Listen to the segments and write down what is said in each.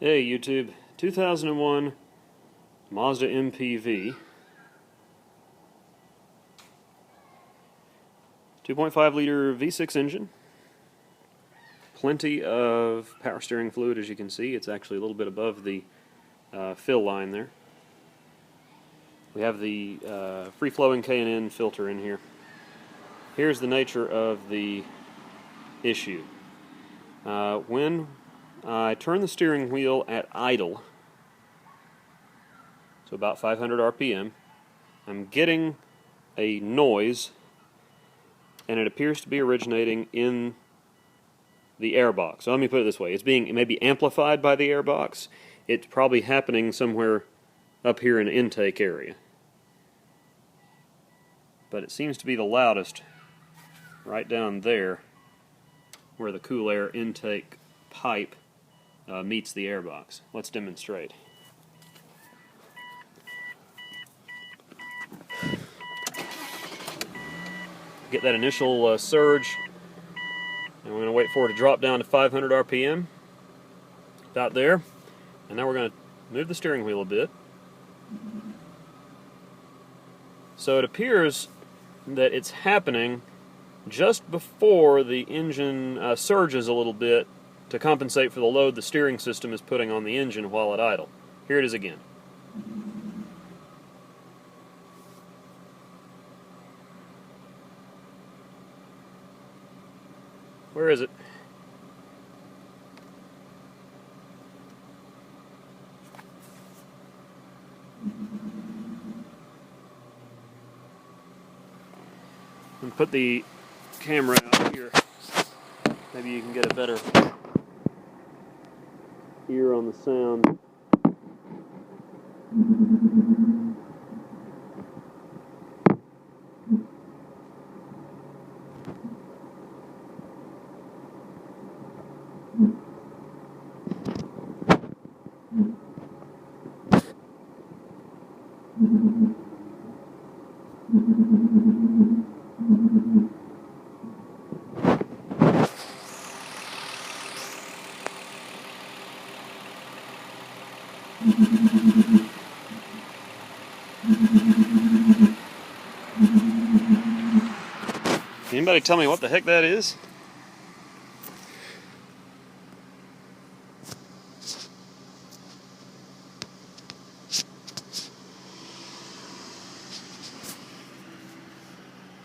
Hey YouTube, 2001 Mazda MPV, 2.5 liter V6 engine, plenty of power steering fluid as you can see. It's actually a little bit above the fill line there. We have the free-flowing K&N filter in here. Here's the nature of the issue. When I turn the steering wheel at idle, so about 500 RPM, I'm getting a noise, and it appears to be originating in the airbox. So let me put it this way: it may be amplified by the airbox. It's probably happening somewhere up here in the intake area, but it seems to be the loudest right down there, where the cool air intake pipe meets the airbox. Let's demonstrate. Get that initial surge, and we're going to wait for it to drop down to 500 RPM. About there. And now we're going to move the steering wheel a bit. So it appears that it's happening just before the engine surges a little bit to compensate for the load the steering system is putting on the engine while at idle. Here it is again. Where is it? And put the camera out here. Maybe you can get a better ear on the sound. Anybody tell me what the heck that is?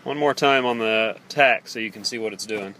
One more time on the tack so you can see what it's doing.